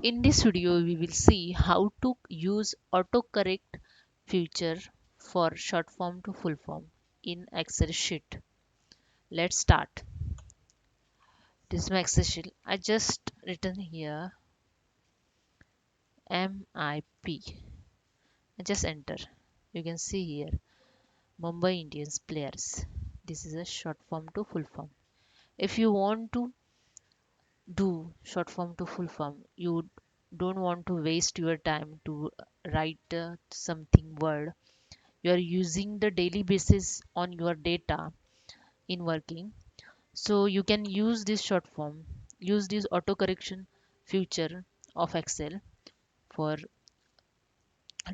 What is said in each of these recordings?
In this video, we will see how to use autocorrect feature for short form to full form in Excel sheet. Let's start. This is my Excel sheet. I just written here MIP. I just enter. You can see here Mumbai Indians players. This is a short form to full form. If you want to do short form to full form, you don't want to waste your time to write something word. You are using the daily basis on your data in working, so you can use this short form, use this auto correction feature of Excel for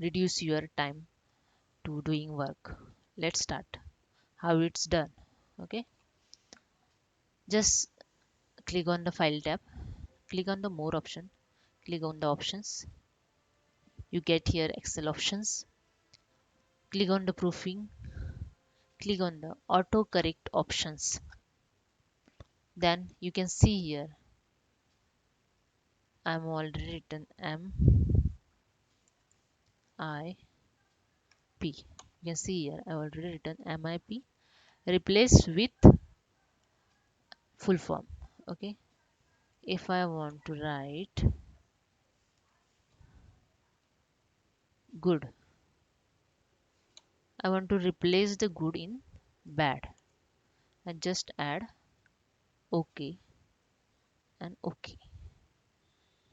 reduce your time to doing work. Let's start how it's done. Okay, just click on the file tab, click on the more option, click on the options. You get here Excel options, click on the proofing, click on the auto correct options. Then you can see here I'm already written MIP. You can see here I already written MIP replace with full form. Okay, if I want to write good, I want to replace the good in bad, and just add OK and OK.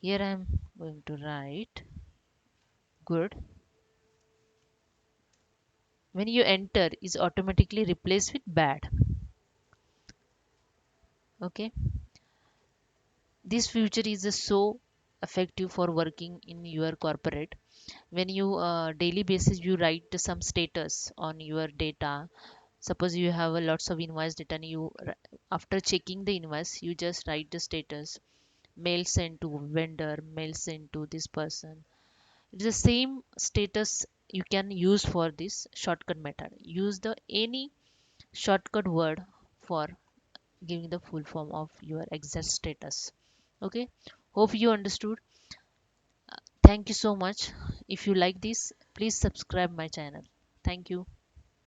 Here I am going to write good. When you enter, is automatically replaced with bad. Okay, this feature is so effective for working in your corporate. When you daily basis you write some status on your data. Suppose you have a lots of invoice data and after checking the invoice you just write the status, mail sent to vendor, mail sent to this person. It's the same status you can use for this shortcut method. Use the any shortcut word for giving the full form of your exact status. Okay, hope you understood. Thank you so much. If you like this, please subscribe my channel. Thank you.